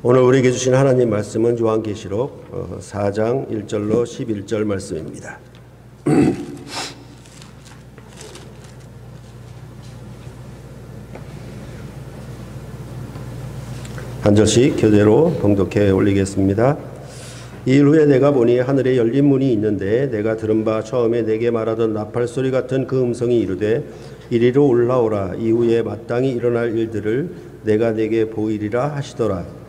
오늘 우리에게 주신 하나님 말씀은 요한계시록 4장 1절로 11절 말씀입니다. 한 절씩 교대로 봉독해 올리겠습니다. 이일 후에 내가 보니 하늘에 열린 문이 있는데 내가 들은 바 처음에 내게 말하던 나팔 소리 같은 그 음성이 이르되 이리로 올라오라. 이후에 마땅히 일어날 일들을 내가 내게 보이리라 하시더라.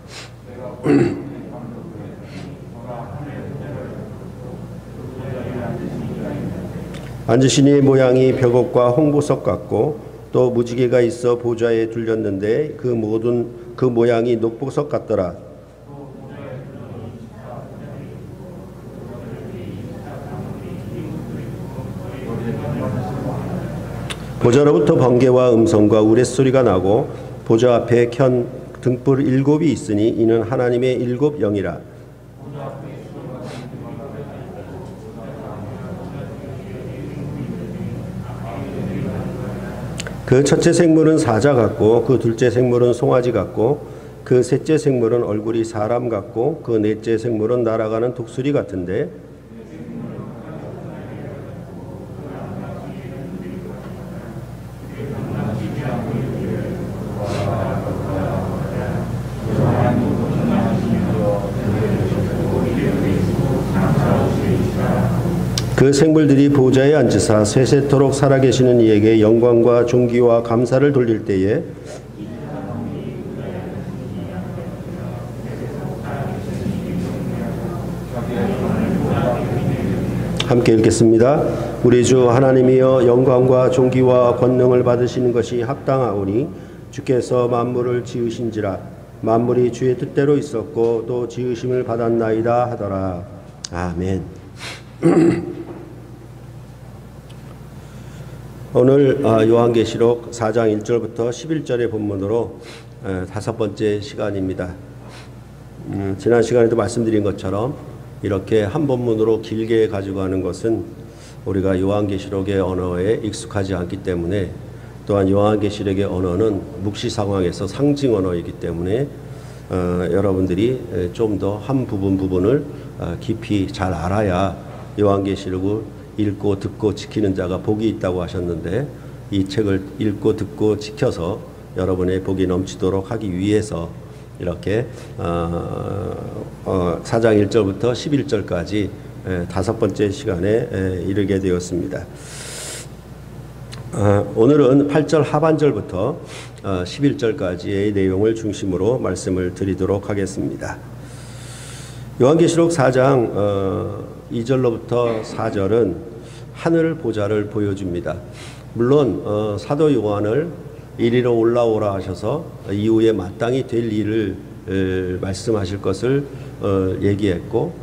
앉으신 이의 모양이 벽옥과 홍보석 같고 또 무지개가 있어 보좌에 둘렸는데 그 모양이 녹보석 같더라. 보좌로부터 번개와 음성과 우레소리가 나고 보좌 앞에 켠 등불 7이 있으니 이는 하나님의 7 영이라. 그 첫째 생물은 사자 같고 그 둘째 생물은 송아지 같고 그 셋째 생물은 얼굴이 사람 같고 그 넷째 생물은 날아가는 독수리 같은데 그 생물들이 보좌에 앉으사 세세토록 살아계시는 이에게 영광과 존귀와 감사를 돌릴 때에 함께 읽겠습니다. 우리 주 하나님이여 영광과 존귀와 권능을 받으시는 것이 합당하오니 주께서 만물을 지으신지라. 만물이 주의 뜻대로 있었고 또 지으심을 받았나이다 하더라. 아멘. 오늘 요한계시록 4장 1절부터 11절의 본문으로 5번째 시간입니다. 지난 시간에도 말씀드린 것처럼 이렇게 한 본문으로 길게 가지고 가는 것은 우리가 요한계시록의 언어에 익숙하지 않기 때문에, 또한 요한계시록의 언어는 묵시 상황에서 상징 언어이기 때문에 여러분들이 좀 더 한 부분을 깊이 잘 알아야 요한계시록을 읽고 듣고 지키는 자가 복이 있다고 하셨는데, 이 책을 읽고 듣고 지켜서 여러분의 복이 넘치도록 하기 위해서 이렇게 4장 1절부터 11절까지 5번째 시간에 이르게 되었습니다. 오늘은 8절 하반절부터 11절까지의 내용을 중심으로 말씀을 드리도록 하겠습니다. 요한계시록 4장 2절로부터 4절은 하늘 보좌를 보여줍니다. 물론 사도 요한을 이리로 올라오라 하셔서 이후에 마땅히 될 일을 말씀하실 것을 얘기했고,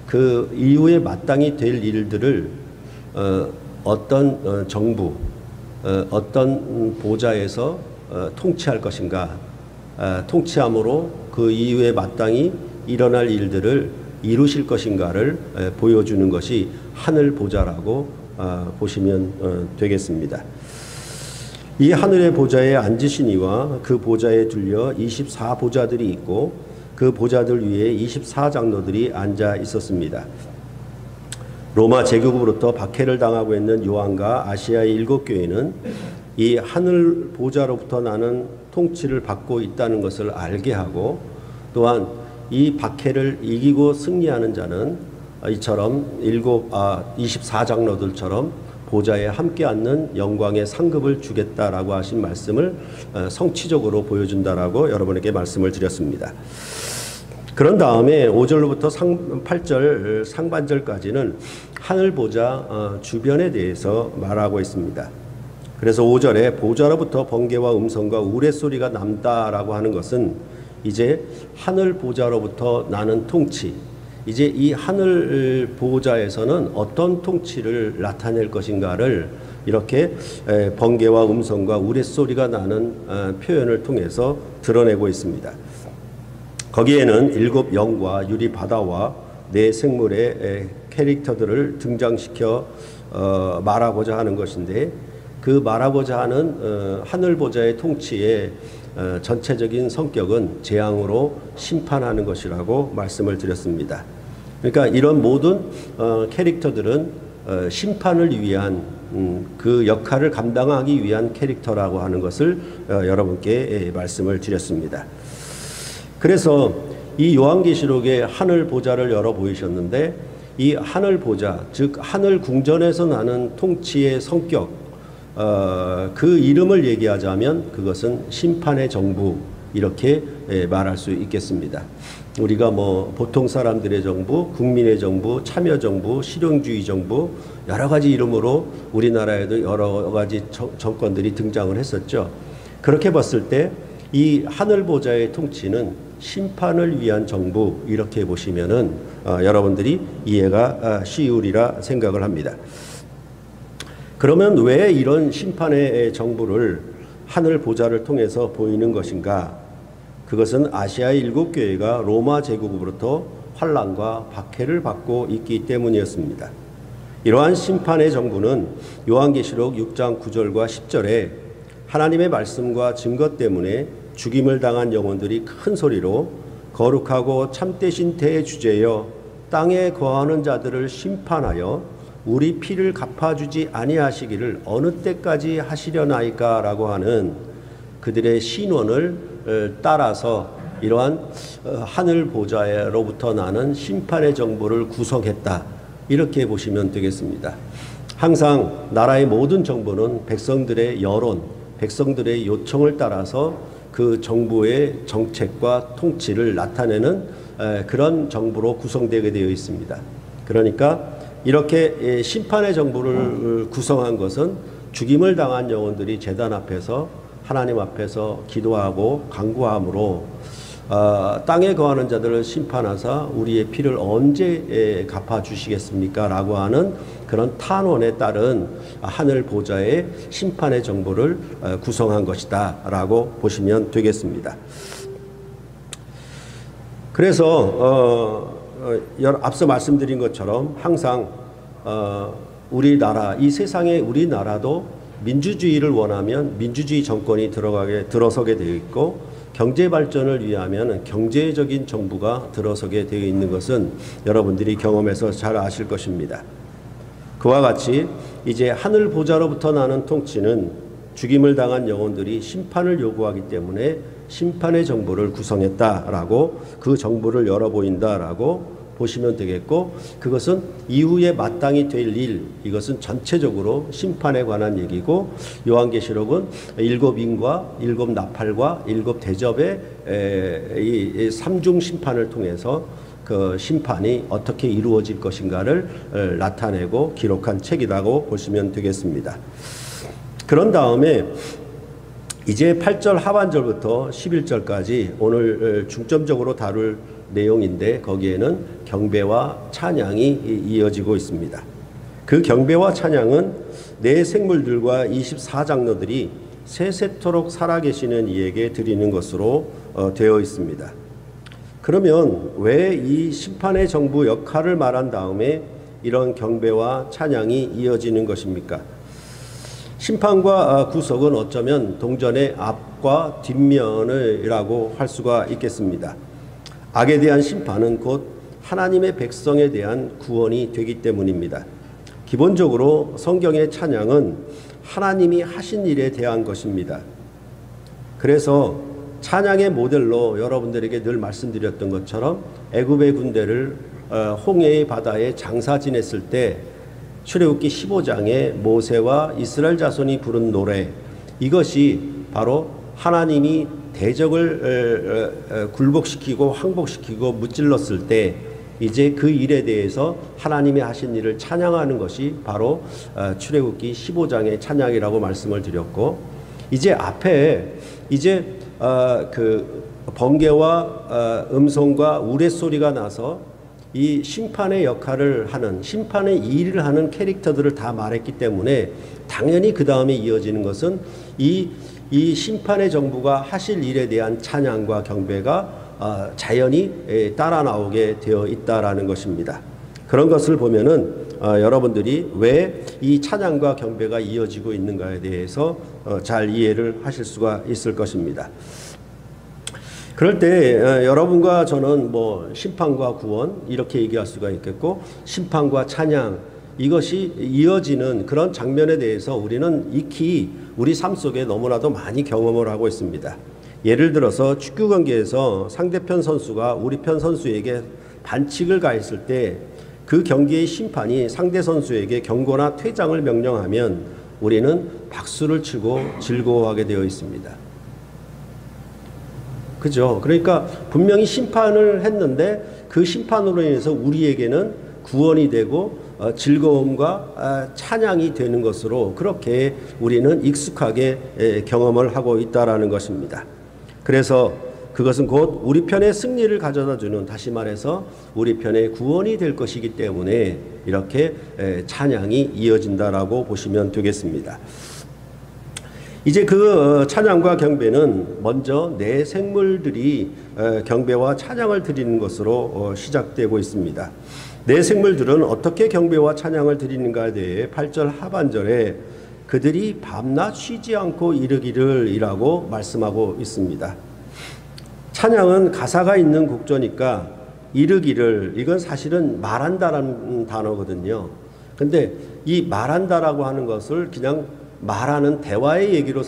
그 이후에 마땅히 될 일들을 어떤 정부, 어떤 보좌에서 통치할 것인가, 통치함으로 그 이후에 마땅히 일어날 일들을 이루실 것인가를 보여주는 것이 하늘 보좌라고 보시면 되겠습니다. 이 하늘의 보좌에 앉으신 이와 그 보좌에 둘려 24보좌들이 있고 그 보좌들 위에 24장로들이 앉아 있었습니다. 로마 제국으로부터 박해를 당하고 있는 요한과 아시아의 7교회는 이 하늘 보좌로부터 나는 통치를 받고 있다는 것을 알게 하고, 또한 이 박해를 이기고 승리하는 자는 이처럼 24장로들처럼 보좌에 함께 앉는 영광의 상급을 주겠다라고 하신 말씀을 성취적으로 보여준다라고 여러분에게 말씀을 드렸습니다. 그런 다음에 5절로부터 8절 상반절까지는 하늘 보좌 주변에 대해서 말하고 있습니다. 그래서 5절에 보좌로부터 번개와 음성과 우레소리가 난다라고 하는 것은 이제 하늘 보좌로부터 나는 통치, 이제 이 하늘 보좌에서는 어떤 통치를 나타낼 것인가를 이렇게 번개와 음성과 우레소리가 나는 표현을 통해서 드러내고 있습니다. 거기에는 7 영과 유리 바다와 4 생물의 캐릭터들을 등장시켜 말하고자 하는 것인데, 그 말하고자 하는 하늘 보좌의 통치에 전체적인 성격은 재앙으로 심판하는 것이라고 말씀을 드렸습니다. 그러니까 이런 모든 캐릭터들은 심판을 위한 그 역할을 감당하기 위한 캐릭터라고 하는 것을 여러분께 말씀을 드렸습니다. 그래서 이 요한계시록의 하늘 보좌를 열어 보이셨는데 이 하늘 보좌, 즉 하늘 궁전에서 나는 통치의 성격, 그 이름을 얘기하자면 그것은 심판의 정부, 이렇게 말할 수 있겠습니다. 우리가 뭐 보통 사람들의 정부, 국민의 정부, 참여 정부, 실용주의 정부, 여러 가지 이름으로 우리나라에도 여러 가지 정권들이 등장을 했었죠. 그렇게 봤을 때 이 하늘 보좌의 통치는 심판을 위한 정부, 이렇게 보시면은 여러분들이 이해가 쉬우리라 생각을 합니다. 그러면 왜 이런 심판의 정부를 하늘 보좌를 통해서 보이는 것인가? 그것은 아시아의 7교회가 로마 제국으로부터 환난과 박해를 받고 있기 때문이었습니다. 이러한 심판의 정부는 요한계시록 6장 9절과 10절에 하나님의 말씀과 증거 때문에 죽임을 당한 영혼들이 큰 소리로 거룩하고 참되신 대주제여 땅에 거하는 자들을 심판하여 우리 피를 갚아주지 아니하시기를 어느 때까지 하시려나이까 라고 하는 그들의 신원을 따라서 이러한 하늘 보좌로부터 나는 심판의 정부를 구성했다, 이렇게 보시면 되겠습니다. 항상 나라의 모든 정부는 백성들의 여론, 백성들의 요청을 따라서 그 정부의 정책과 통치를 나타내는 그런 정부로 구성되게 되어 있습니다. 그러니까 이렇게 심판의 정부를 구성한 것은 죽임을 당한 영혼들이 제단 앞에서 하나님 앞에서 기도하고 간구함으로 땅에 거하는 자들을 심판하사 우리의 피를 언제 갚아주시겠습니까? 라고 하는 그런 탄원에 따른 하늘 보좌의 심판의 정부를 구성한 것이다 라고 보시면 되겠습니다. 그래서 앞서 말씀드린 것처럼 항상 우리나라, 이 세상의 우리나라도 민주주의를 원하면 민주주의 정권이 들어서게 되어 있고, 경제 발전을 위하면 경제적인 정부가 들어서게 되어 있는 것은 여러분들이 경험해서 잘 아실 것입니다. 그와 같이 이제 하늘 보좌로부터 나는 통치는 죽임을 당한 영혼들이 심판을 요구하기 때문에 심판의 정부를 구성했다라고, 그 정부를 열어 보인다라고 보시면 되겠고, 그것은 이후에 마땅히 될 일, 이것은 전체적으로 심판에 관한 얘기고, 요한계시록은 7인과 7나팔과 7대접의 이 삼중 심판을 통해서 그 심판이 어떻게 이루어질 것인가를 나타내고 기록한 책이라고 보시면 되겠습니다. 그런 다음에 이제 8절 하반절부터 11절까지 오늘 중점적으로 다룰 내용인데, 거기에는 경배와 찬양이 이어지고 있습니다. 그 경배와 찬양은 네 생물들과 24장로들이 세세토록 살아계시는 이에게 드리는 것으로 되어 있습니다. 그러면 왜 이 심판의 정부 역할을 말한 다음에 이런 경배와 찬양이 이어지는 것입니까? 심판과 구속은 어쩌면 동전의 앞과 뒷면이라고 할 수가 있겠습니다. 악에 대한 심판은 곧 하나님의 백성에 대한 구원이 되기 때문입니다. 기본적으로 성경의 찬양은 하나님이 하신 일에 대한 것입니다. 그래서 찬양의 모델로 여러분들에게 늘 말씀드렸던 것처럼 애굽의 군대를 홍해의 바다에 장사 지냈을 때 출애굽기 15장에 모세와 이스라엘 자손이 부른 노래, 이것이 바로 하나님이 대적을 굴복시키고 항복시키고 무찔렀을 때 이제 그 일에 대해서 하나님의 하신 일을 찬양하는 것이 바로 출애굽기 15장의 찬양이라고 말씀을 드렸고, 이제 앞에 이제 그 번개와 음성과 우레소리가 나서 이 심판의 역할을 하는, 심판의 일을 하는 캐릭터들을 다 말했기 때문에 당연히 그 다음에 이어지는 것은 이 심판의 정부가 하실 일에 대한 찬양과 경배가 자연히 따라 나오게 되어 있다라는 것입니다. 그런 것을 보면은 여러분들이 왜 이 찬양과 경배가 이어지고 있는가에 대해서 잘 이해를 하실 수가 있을 것입니다. 그럴 때 여러분과 저는 뭐 심판과 구원 이렇게 얘기할 수가 있겠고, 심판과 찬양 이것이 이어지는 그런 장면에 대해서 우리는 익히 우리 삶 속에 너무나도 많이 경험을 하고 있습니다. 예를 들어서 축구 경기에서 상대편 선수가 우리 편 선수에게 반칙을 가했을 때 그 경기의 심판이 상대 선수에게 경고나 퇴장을 명령하면 우리는 박수를 치고 즐거워하게 되어 있습니다. 그죠? 그러니까 분명히 심판을 했는데 그 심판으로 인해서 우리에게는 구원이 되고 즐거움과 찬양이 되는 것으로 그렇게 우리는 익숙하게 경험을 하고 있다라는 것입니다. 그래서 그것은 곧 우리 편의 승리를 가져다 주는, 다시 말해서 우리 편의 구원이 될 것이기 때문에 이렇게 찬양이 이어진다라고 보시면 되겠습니다. 이제 그 찬양과 경배는 먼저 내 생물들이 경배와 찬양을 드리는 것으로 시작되고 있습니다. 내 생물들은 어떻게 경배와 찬양을 드리는가에 대해 8절 하반절에 그들이 밤낮 쉬지 않고 이르기를 이라고 말씀하고 있습니다. 찬양은 가사가 있는 곡조니까 이르기를, 이건 사실은 말한다라는 단어거든요. 근데 이 말한다라고 하는 것을 그냥 말하는 대화의 얘기로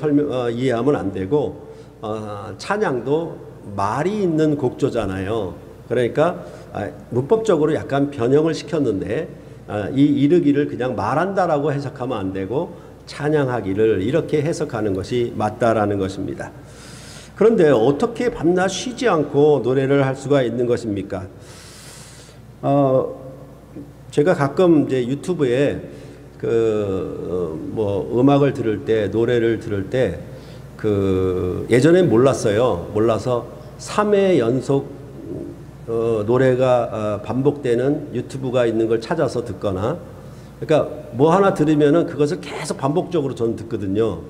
이해하면 안 되고, 찬양도 말이 있는 곡조잖아요. 그러니까 문법적으로 약간 변형을 시켰는데 이 이르기를 그냥 말한다라고 해석하면 안 되고 찬양하기를 이렇게 해석하는 것이 맞다라는 것입니다. 그런데 어떻게 밤낮 쉬지 않고 노래를 할 수가 있는 것입니까? 제가 가끔 이제 유튜브에 뭐 음악을 들을 때, 노래를 들을 때 예전엔 몰랐어요. 몰라서 3회 연속 노래가 반복되는 유튜브가 있는 걸 찾아서 듣거나, 그러니까 뭐 하나 들으면은 그것을 계속 반복적으로 저는 듣거든요.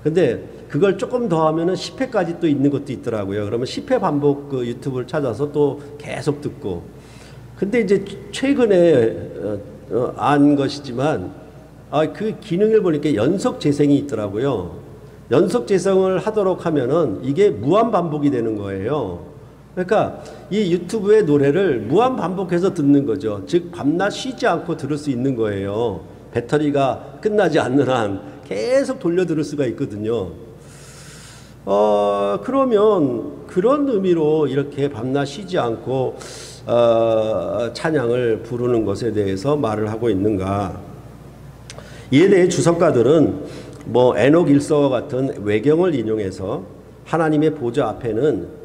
근데 그걸 조금 더 하면은 10회까지 또 있는 것도 있더라고요. 그러면 10회 반복 그 유튜브를 찾아서 또 계속 듣고. 근데 이제 최근에 안 것이지만 그 기능을 보니까 연속 재생이 있더라고요. 연속 재생을 하도록 하면은 이게 무한 반복이 되는 거예요. 그러니까 이 유튜브의 노래를 무한 반복해서 듣는 거죠. 즉 밤낮 쉬지 않고 들을 수 있는 거예요. 배터리가 끝나지 않는 한 계속 돌려 들을 수가 있거든요. 그러면 그런 의미로 이렇게 밤낮 쉬지 않고 찬양을 부르는 것에 대해서 말을 하고 있는가? 이에 대해 주석가들은 뭐 에녹 일서와 같은 외경을 인용해서 하나님의 보좌 앞에는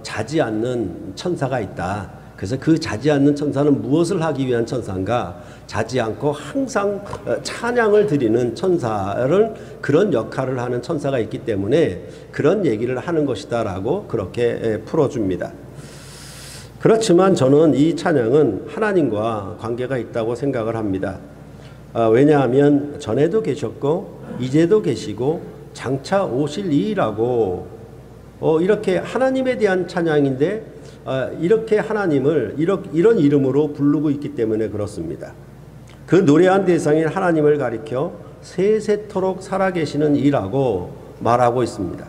자지 않는 천사가 있다. 그래서 그 자지 않는 천사는 무엇을 하기 위한 천사인가? 자지 않고 항상 찬양을 드리는 천사를, 그런 역할을 하는 천사가 있기 때문에 그런 얘기를 하는 것이다라고 그렇게 풀어줍니다. 그렇지만 저는 이 찬양은 하나님과 관계가 있다고 생각을 합니다. 왜냐하면 전에도 계셨고 이제도 계시고 장차 오실 이라고 이렇게 하나님에 대한 찬양인데 이렇게 하나님을 이런 이름으로 부르고 있기 때문에 그렇습니다. 그 노래한 대상인 하나님을 가리켜 세세토록 살아계시는 이라고 말하고 있습니다.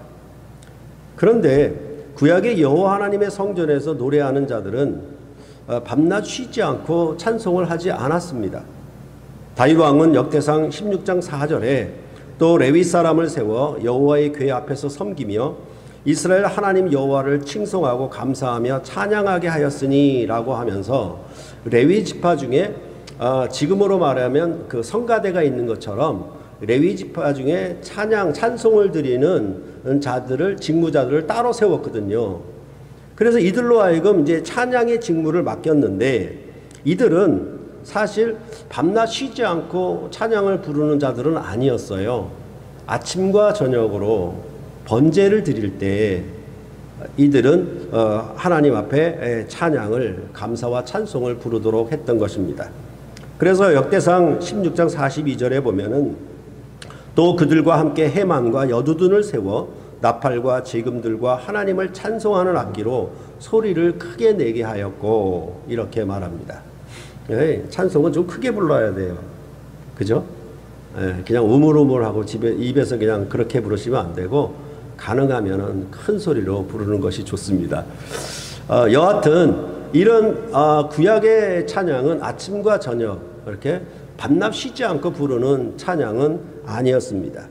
그런데 구약의 여호와 하나님의 성전에서 노래하는 자들은 밤낮 쉬지 않고 찬송을 하지 않았습니다. 다윗 왕은 역대상 16장 4절에 또 레위 사람을 세워 여호와의 궤 앞에서 섬기며 이스라엘 하나님 여호와를 칭송하고 감사하며 찬양하게 하였으니라고 하면서 레위 지파 중에 지금으로 말하면 그 성가대가 있는 것처럼 레위 지파 중에 찬송을 드리는 자들을, 직무자들을 따로 세웠거든요. 그래서 이들로 하여금 이제 찬양의 직무를 맡겼는데, 이들은 사실 밤낮 쉬지 않고 찬양을 부르는 자들은 아니었어요. 아침과 저녁으로 번제를 드릴 때 이들은 하나님 앞에 찬양을, 감사와 찬송을 부르도록 했던 것입니다. 그래서 역대상 16장 42절에 보면은 또 그들과 함께 해만과 여두둔을 세워 나팔과 제금들과 하나님을 찬송하는 악기로 소리를 크게 내게 하였고, 이렇게 말합니다. 찬송은 좀 크게 불러야 돼요. 그죠? 그냥 우물우물하고 입에서 그냥 그렇게 부르시면 안 되고 가능하면은 큰 소리로 부르는 것이 좋습니다. 여하튼 이런 구약의 찬양은 아침과 저녁 이렇게 밤낮 쉬지 않고 부르는 찬양은 아니었습니다.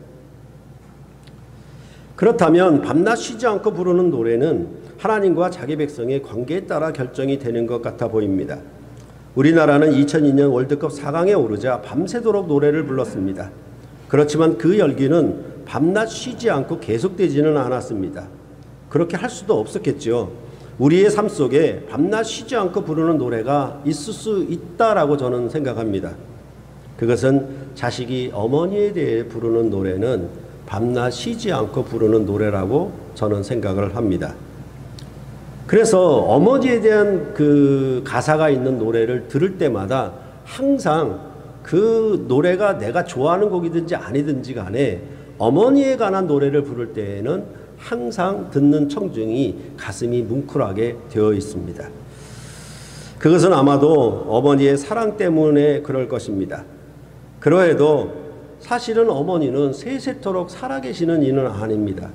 그렇다면 밤낮 쉬지 않고 부르는 노래는 하나님과 자기 백성의 관계에 따라 결정이 되는 것 같아 보입니다. 우리나라는 2002년 월드컵 4강에 오르자 밤새도록 노래를 불렀습니다. 그렇지만 그 열기는 밤낮 쉬지 않고 계속되지는 않았습니다. 그렇게 할 수도 없었겠죠. 우리의 삶 속에 밤낮 쉬지 않고 부르는 노래가 있을 수 있다라고 저는 생각합니다. 그것은 자식이 어머니에 대해 부르는 노래는 밤낮 쉬지 않고 부르는 노래라고 저는 생각을 합니다. 그래서 어머니에 대한 그 가사가 있는 노래를 들을 때마다 항상 그 노래가 내가 좋아하는 곡이든지 아니든지 간에 어머니에 관한 노래를 부를 때에는 항상 듣는 청중이 가슴이 뭉클하게 되어 있습니다. 그것은 아마도 어머니의 사랑 때문에 그럴 것입니다. 그러해도 사실은 어머니는 세세토록 살아계시는 이는 아닙니다.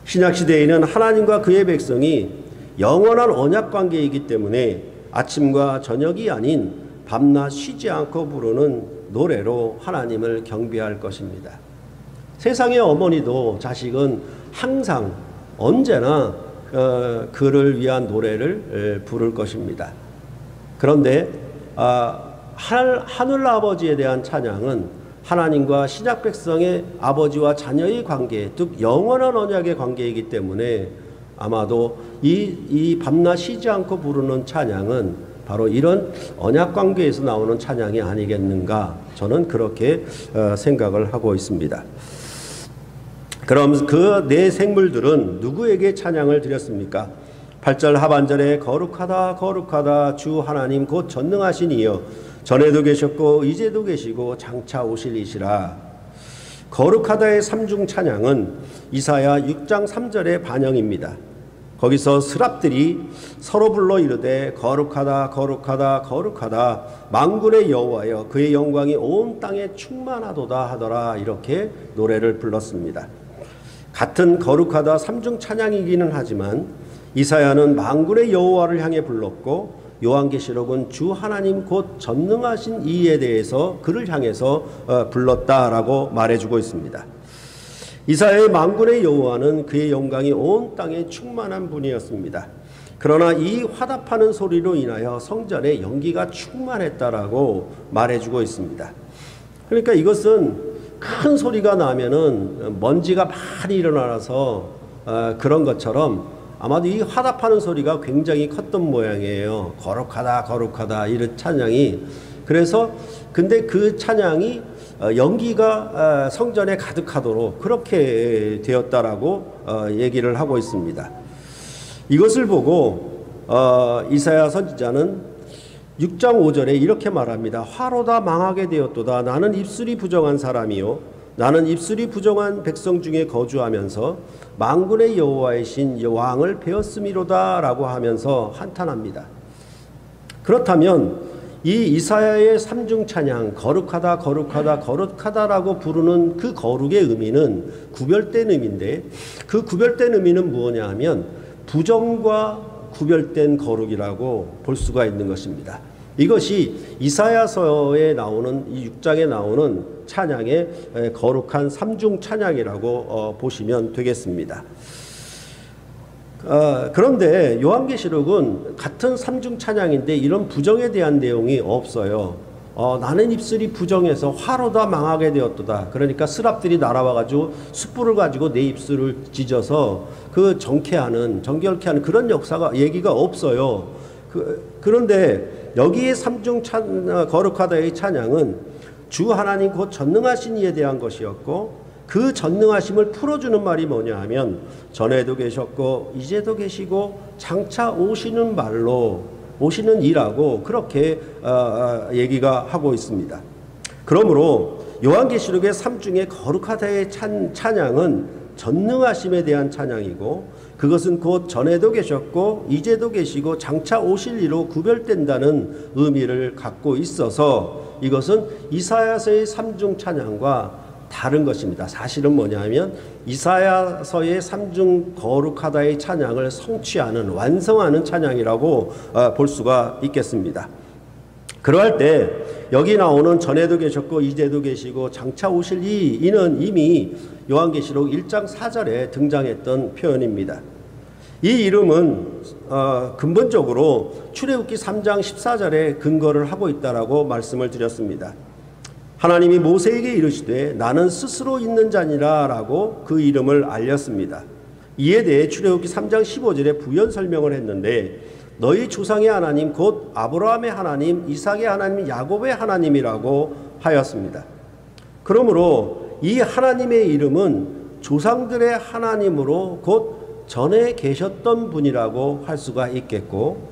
신약시대에는 하나님과 그의 백성이 영원한 언약관계이기 때문에 아침과 저녁이 아닌 밤낮 쉬지 않고 부르는 노래로 하나님을 경배할 것입니다. 세상의 어머니도 자식은 항상 언제나 그를 위한 노래를 부를 것입니다. 그런데 하늘 아버지에 대한 찬양은 하나님과 신약 백성의 아버지와 자녀의 관계, 즉 영원한 언약의 관계이기 때문에 아마도 이 밤낮 쉬지 않고 부르는 찬양은 바로 이런 언약 관계에서 나오는 찬양이 아니겠는가, 저는 그렇게 생각을 하고 있습니다. 그럼 그 네 생물들은 누구에게 찬양을 드렸습니까? 8절 하반절에 거룩하다 거룩하다 주 하나님 곧 전능하신 이여 전에도 계셨고 이제도 계시고 장차 오실 이시라. 거룩하다의 삼중 찬양은 이사야 6장 3절의 반영입니다. 거기서 스랍들이 서로 불러 이르되 거룩하다 거룩하다 거룩하다 만군의 여호와여 그의 영광이 온 땅에 충만하도다 하더라, 이렇게 노래를 불렀습니다. 같은 거룩하다 삼중 찬양이기는 하지만 이사야는 만군의 여호와를 향해 불렀고 요한계시록은 주 하나님 곧 전능하신 이에 대해서 그를 향해서 불렀다라고 말해주고 있습니다. 이사야의 만군의 여호와는 그의 영광이 온 땅에 충만한 분이었습니다. 그러나 이 화답하는 소리로 인하여 성전에 연기가 충만했다라고 말해주고 있습니다. 그러니까 이것은 큰 소리가 나면은 먼지가 많이 일어나서 그런 것처럼 아마도 이 화답하는 소리가 굉장히 컸던 모양이에요. 거룩하다 거룩하다 이런 찬양이. 그래서 근데 그 찬양이 연기가 성전에 가득하도록 그렇게 되었다라고 얘기를 하고 있습니다. 이것을 보고 이사야 선지자는 6장 5절에 이렇게 말합니다. 화로다 망하게 되었도다. 나는 입술이 부정한 사람이요 나는 입술이 부정한 백성 중에 거주하면서 만군의 여호와의 신 왕을 베었음이로다 라고 하면서 한탄합니다. 그렇다면 이 이사야의 삼중 찬양 거룩하다 거룩하다 거룩하다라고 부르는 그 거룩의 의미는 구별된 의미인데, 그 구별된 의미는 무엇냐 하면 부정과 구별된 거룩이라고 볼 수가 있는 것입니다. 이것이 이사야서에 나오는 이 6장에 나오는 찬양의 거룩한 삼중 찬양이라고 보시면 되겠습니다. 그런데 요한계시록은 같은 삼중 찬양인데 이런 부정에 대한 내용이 없어요. 나는 입술이 부정해서 화로다 망하게 되었도다. 그러니까 스랍들이 날아와가지고 숯불을 가지고 내 입술을 찢어서 그 정결케 하는 그런 역사가 얘기가 없어요. 그런데 여기에 삼중 거룩하다의 찬양은 주 하나님 곧 전능하신 이에 대한 것이었고, 그 전능하심을 풀어주는 말이 뭐냐 하면 전에도 계셨고 이제도 계시고 장차 오시는 말로 오시는 이라고 그렇게 얘기가 하고 있습니다. 그러므로 요한계시록의 삼중의 거룩하다의 찬양은 전능하심에 대한 찬양이고, 그것은 곧 전에도 계셨고 이제도 계시고 장차 오실 이로 구별된다는 의미를 갖고 있어서 이것은 이사야서의 삼중 찬양과 다른 것입니다. 사실은 뭐냐면 이사야서의 삼중 거룩하다의 찬양을 성취하는 완성하는 찬양이라고 볼 수가 있겠습니다. 그러할 때 여기 나오는 전에도 계셨고 이제도 계시고 장차 오실 이는 이미 요한계시록 1장 4절에 등장했던 표현입니다. 이 이름은 근본적으로 출애굽기 3장 14절에 근거를 하고 있다라고 말씀을 드렸습니다. 하나님이 모세에게 이르시되 나는 스스로 있는 자니라 라고 그 이름을 알렸습니다. 이에 대해 출애굽기 3장 15절에 부연 설명을 했는데 너희 조상의 하나님 곧 아브라함의 하나님 이삭의 하나님 야곱의 하나님이라고 하였습니다. 그러므로 이 하나님의 이름은 조상들의 하나님으로 곧 전에 계셨던 분이라고 할 수가 있겠고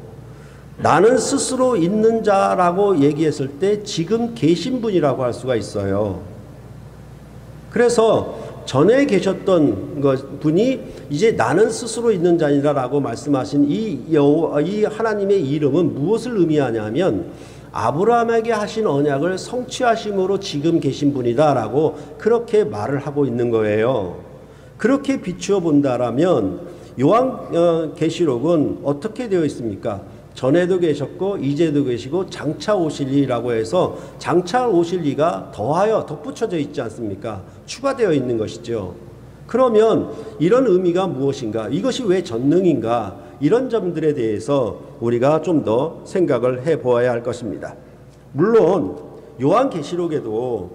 나는 스스로 있는 자라고 얘기했을 때 지금 계신 분이라고 할 수가 있어요. 그래서 전에 계셨던 분이 이제 나는 스스로 있는 자니라라고 말씀하신 이 하나님의 이름은 무엇을 의미하냐면 아브라함에게 하신 언약을 성취하심으로 지금 계신 분이다라고 그렇게 말을 하고 있는 거예요. 그렇게 비추어 본다라면 요한계시록은 어떻게 되어 있습니까? 전에도 계셨고 이제도 계시고 장차 오실 이라고 해서 장차 오실 이가 더하여 덧붙여져 있지 않습니까? 추가되어 있는 것이죠. 그러면 이런 의미가 무엇인가? 이것이 왜 전능인가? 이런 점들에 대해서 우리가 좀 더 생각을 해보아야 할 것입니다. 물론 요한계시록에도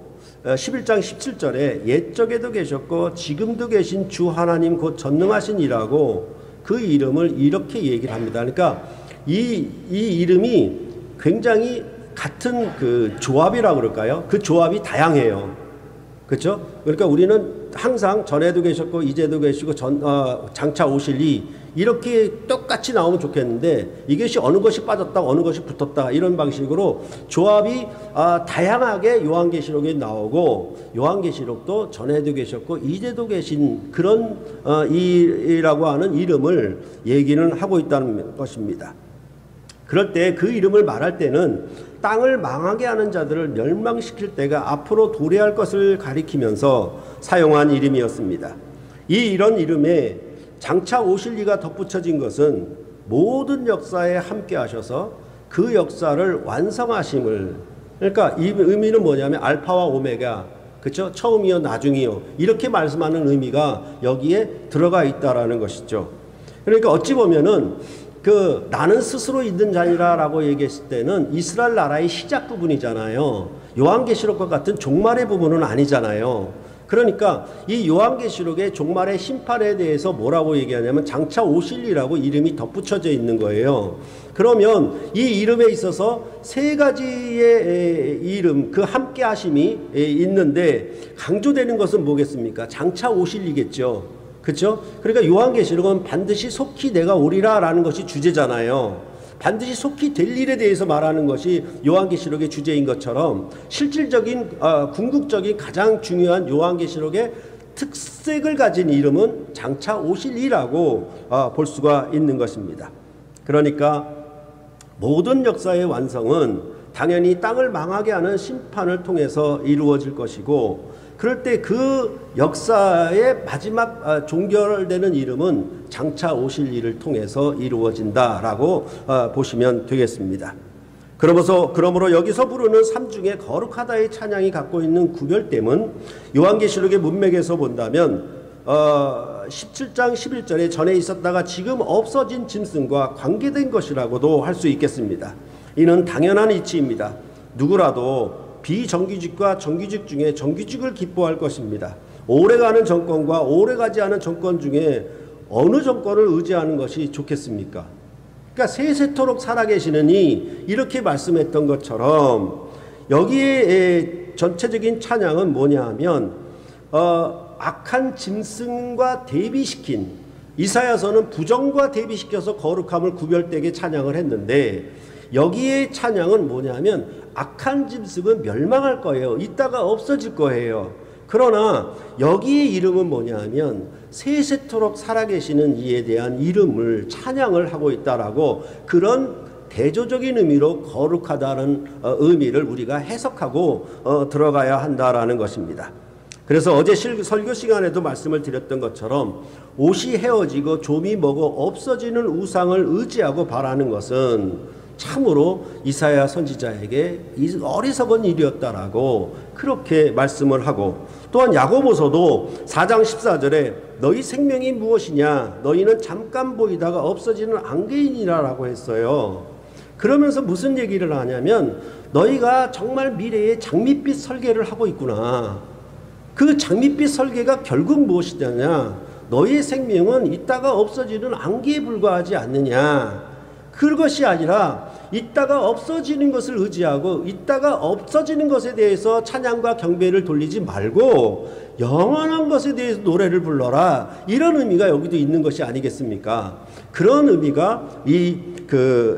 11장 17절에 옛적에도 계셨고 지금도 계신 주 하나님 곧 전능하신 이라고 그 이름을 이렇게 얘기를 합니다. 그러니까 이 이름이 굉장히 같은 그 조합이라고 그럴까요? 그 조합이 다양해요. 그렇죠? 그러니까 우리는 항상 전에도 계셨고 이제도 계시고 장차 오실 이 이렇게 똑같이 나오면 좋겠는데 이것이 어느 것이 빠졌다 어느 것이 붙었다 이런 방식으로 조합이 다양하게 요한계시록에 나오고 요한계시록도 전에도 계셨고 이제도 계신 그런 이라고 하는 이름을 얘기는 하고 있다는 것입니다. 그럴 때 그 이름을 말할 때는 땅을 망하게 하는 자들을 멸망시킬 때가 앞으로 도래할 것을 가리키면서 사용한 이름이었습니다. 이런 이름에 장차 오실 이가 덧붙여진 것은 모든 역사에 함께 하셔서 그 역사를 완성하심을, 그러니까 이 의미는 뭐냐면 알파와 오메가, 그렇죠? 처음이요 나중이요 이렇게 말씀하는 의미가 여기에 들어가 있다라는 것이죠. 그러니까 어찌 보면은 그 나는 스스로 있는 자니라라고 얘기했을 때는 이스라엘 나라의 시작 부분이잖아요. 요한계시록과 같은 종말의 부분은 아니잖아요. 그러니까 이 요한계시록의 종말의 심판에 대해서 뭐라고 얘기하냐면 장차 오실이라고 이름이 덧붙여져 있는 거예요. 그러면 이 이름에 있어서 세 가지의 이름, 그 함께 하심이 있는데 강조되는 것은 뭐겠습니까? 장차 오실이겠죠. 그렇죠? 그러니까 요한계시록은 반드시 속히 내가 오리라 라는 것이 주제잖아요. 반드시 속히 될 일에 대해서 말하는 것이 요한계시록의 주제인 것처럼 실질적인 궁극적인 가장 중요한 요한계시록의 특색을 가진 이름은 장차 오실 이라고 볼 수가 있는 것입니다. 그러니까 모든 역사의 완성은 당연히 땅을 망하게 하는 심판을 통해서 이루어질 것이고 그럴 때 그 역사의 마지막 종결되는 이름은 장차 오실 일을 통해서 이루어진다라고 보시면 되겠습니다. 그러므로 여기서 부르는 삼중의 거룩하다의 찬양이 갖고 있는 구별됨은 요한계시록의 문맥에서 본다면 17장 11절에 전에 있었다가 지금 없어진 짐승과 관계된 것이라고도 할 수 있겠습니다. 이는 당연한 이치입니다. 누구라도 비정규직과 정규직 중에 정규직을 기뻐할 것입니다. 오래가는 정권과 오래가지 않은 정권 중에 어느 정권을 의지하는 것이 좋겠습니까? 그러니까 세세토록 살아계시느니 이렇게 말씀했던 것처럼 여기에 전체적인 찬양은 뭐냐 하면 악한 짐승과 대비시킨, 이사야서는 부정과 대비시켜서 거룩함을 구별되게 찬양을 했는데 여기에 찬양은 뭐냐면 악한 짐승은 멸망할 거예요. 이따가 없어질 거예요. 그러나 여기의 이름은 뭐냐면 세세토록 살아계시는 이에 대한 이름을 찬양을 하고 있다라고 그런 대조적인 의미로 거룩하다는 의미를 우리가 해석하고 들어가야 한다라는 것입니다. 그래서 어제 설교 시간에도 말씀을 드렸던 것처럼 옷이 헤어지고 좀이 먹어 없어지는 우상을 의지하고 바라는 것은 참으로 이사야 선지자에게 어리석은 일이었다라고 그렇게 말씀을 하고, 또한 야고보서도 4장 14절에 너희 생명이 무엇이냐, 너희는 잠깐 보이다가 없어지는 안개인이라고 했어요. 그러면서 무슨 얘기를 하냐면 너희가 정말 미래의 장밋빛 설계를 하고 있구나. 그 장밋빛 설계가 결국 무엇이냐, 너희의 생명은 있다가 없어지는 안개에 불과하지 않느냐. 그것이 아니라 있다가 없어지는 것을 의지하고 있다가 없어지는 것에 대해서 찬양과 경배를 돌리지 말고 영원한 것에 대해서 노래를 불러라. 이런 의미가 여기도 있는 것이 아니겠습니까? 그런 의미가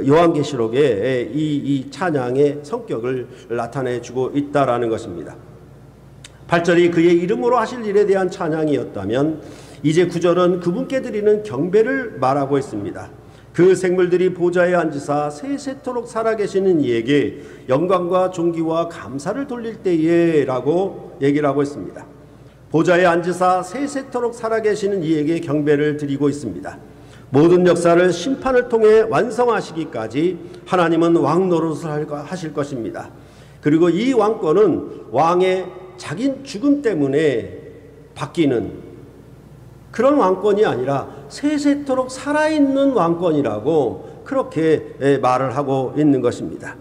요한계시록의 이 찬양의 성격을 나타내주고 있다라는 것입니다. 8절이 그의 이름으로 하실 일에 대한 찬양이었다면 이제 9절은 그분께 드리는 경배를 말하고 있습니다. 그 생물들이 보좌에 앉으사 세세토록 살아계시는 이에게 영광과 존귀와 감사를 돌릴 때에 라고 얘기를 하고 있습니다. 보좌에 앉으사 세세토록 살아계시는 이에게 경배를 드리고 있습니다. 모든 역사를 심판을 통해 완성하시기까지 하나님은 왕 노릇을 하실 것입니다. 그리고 이 왕권은 왕의 자기 죽음 때문에 바뀌는 그런 왕권이 아니라 세세토록 살아있는 왕권이라고 그렇게 말을 하고 있는 것입니다.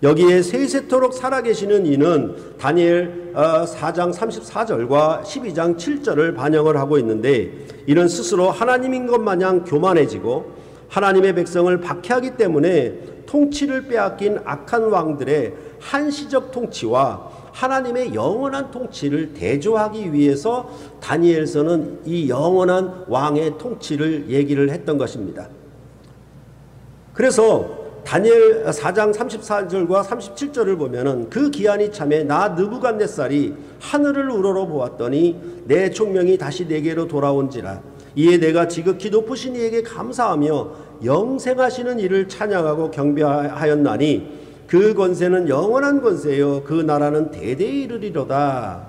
여기에 세세토록 살아계시는 이는 다니엘 4장 34절과 12장 7절을 반영을 하고 있는데, 이는 스스로 하나님인 것 마냥 교만해지고 하나님의 백성을 박해하기 때문에 통치를 빼앗긴 악한 왕들의 한시적 통치와 하나님의 영원한 통치를 대조하기 위해서 다니엘서는 이 영원한 왕의 통치를 얘기를 했던 것입니다. 그래서 다니엘 4장 34절과 37절을 보면은 그 기한이 참에 나 느부갓네살이 하늘을 우러러 보았더니 내 총명이 다시 내게로 돌아온지라. 이에 내가 지극히 높으신 이에게 감사하며 영생하시는 이를 찬양하고 경배하였나니 그 권세는 영원한 권세요 그 나라는 대대에 이르리로다.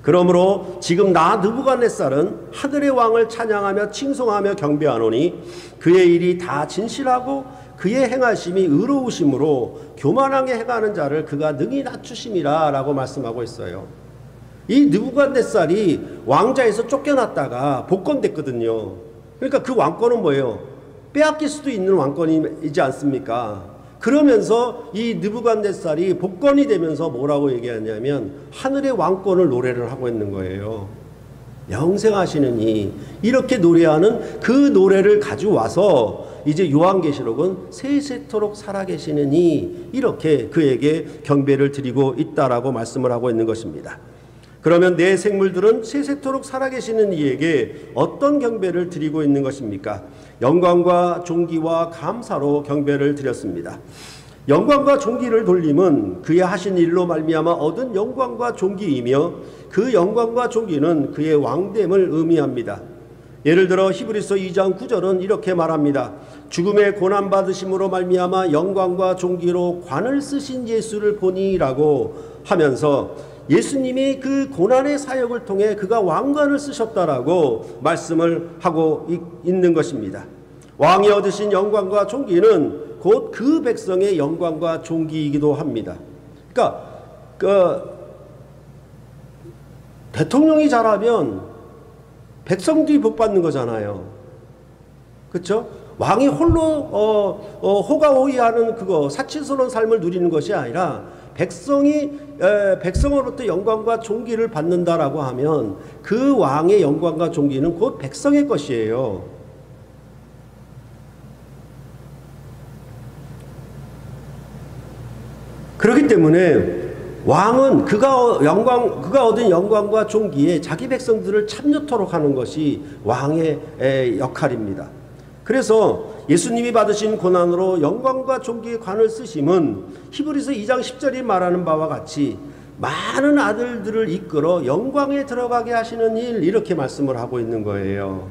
그러므로 지금 나 느부갓네살은 하늘의 왕을 찬양하며 칭송하며 경배하노니 그의 일이 다 진실하고 그의 행하심이 의로우심으로 교만하게 행하는 자를 그가 능히 낮추심이라 라고 말씀하고 있어요. 이 느부갓네살이 왕자에서 쫓겨났다가 복권됐거든요. 그러니까 그 왕권은 뭐예요? 빼앗길 수도 있는 왕권이지 않습니까? 그러면서 이 느부갓네살이 복권이 되면서 뭐라고 얘기하냐면 하늘의 왕권을 노래를 하고 있는 거예요. 영생하시는 이, 이렇게 노래하는 그 노래를 가져와서 이제 요한계시록은 세세토록 살아계시는 이, 이렇게 그에게 경배를 드리고 있다라고 말씀을 하고 있는 것입니다. 그러면 내 생물들은 세세토록 살아계시는 이에게 어떤 경배를 드리고 있는 것입니까? 영광과 존귀와 감사로 경배를 드렸습니다. 영광과 존귀를 돌림은 그의 하신 일로 말미암아 얻은 영광과 존귀이며 그 영광과 존귀는 그의 왕됨을 의미합니다. 예를 들어 히브리서 2장 9절은 이렇게 말합니다. 죽음의 고난받으심으로 말미암아 영광과 존귀로 관을 쓰신 예수를 보니라고 하면서 예수님이 그 고난의 사역을 통해 그가 왕관을 쓰셨다라고 말씀을 하고 있는 것입니다. 왕이 얻으신 영광과 존귀는 곧 그 백성의 영광과 존귀이기도 합니다. 그러니까 대통령이 잘하면 백성들이 복 받는 거잖아요. 그렇죠? 왕이 홀로 호가호위하는 그거 사치스러운 삶을 누리는 것이 아니라 백성으로부터 영광과 존귀를 받는다라고 하면 그 왕의 영광과 존귀는 곧 백성의 것이에요. 그렇기 때문에 왕은 그가 얻은 영광과 존귀에 자기 백성들을 참여토록 하는 것이 왕의 역할입니다. 그래서 예수님이 받으신 고난으로 영광과 존귀의 관을 쓰심은 히브리서 2장 10절이 말하는 바와 같이 많은 아들들을 이끌어 영광에 들어가게 하시는 일, 이렇게 말씀을 하고 있는 거예요.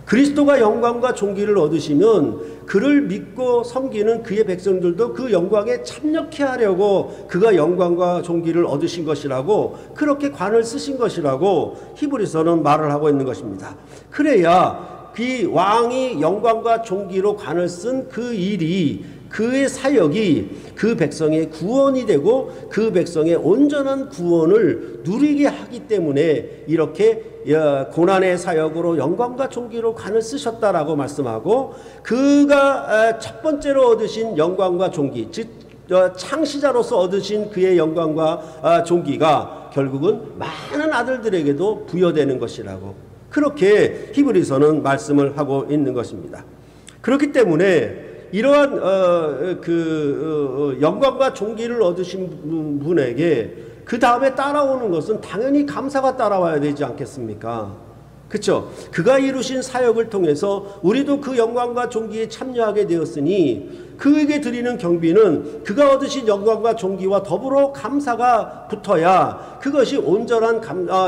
그리스도가 영광과 존귀를 얻으시면 그를 믿고 섬기는 그의 백성들도 그 영광에 참여케 하려고 그가 영광과 존귀를 얻으신 것이라고, 그렇게 관을 쓰신 것이라고 히브리서는 말을 하고 있는 것입니다. 그래야 그 왕이 영광과 존귀로 관을 쓴 그 일이, 그의 사역이 그 백성의 구원이 되고 그 백성의 온전한 구원을 누리게 하기 때문에 이렇게 고난의 사역으로 영광과 존귀로 관을 쓰셨다라고 말씀하고, 그가 첫 번째로 얻으신 영광과 존귀, 즉 창시자로서 얻으신 그의 영광과 존귀가 결국은 많은 아들들에게도 부여되는 것이라고, 그렇게 히브리서는 말씀을 하고 있는 것입니다. 그렇기 때문에 이러한 영광과 존귀를 얻으신 분에게 그 다음에 따라오는 것은 당연히 감사가 따라와야 되지 않겠습니까? 그렇죠? 그가 이루신 사역을 통해서 우리도 그 영광과 존귀에 참여하게 되었으니 그에게 드리는 경비는 그가 얻으신 영광과 존귀와 더불어 감사가 붙어야 그것이 온전한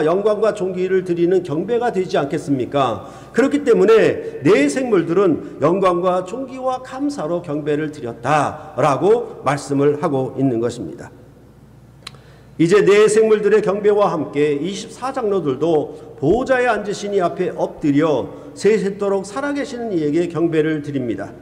영광과 존귀를 드리는 경배가 되지 않겠습니까? 그렇기 때문에 내 생물들은 영광과 존귀와 감사로 경배를 드렸다라고 말씀을 하고 있는 것입니다. 이제 내 생물들의 경배와 함께 24장로들도 보호자에 앉으신 이 앞에 엎드려 세세토록 살아계시는 이에게 경배를 드립니다.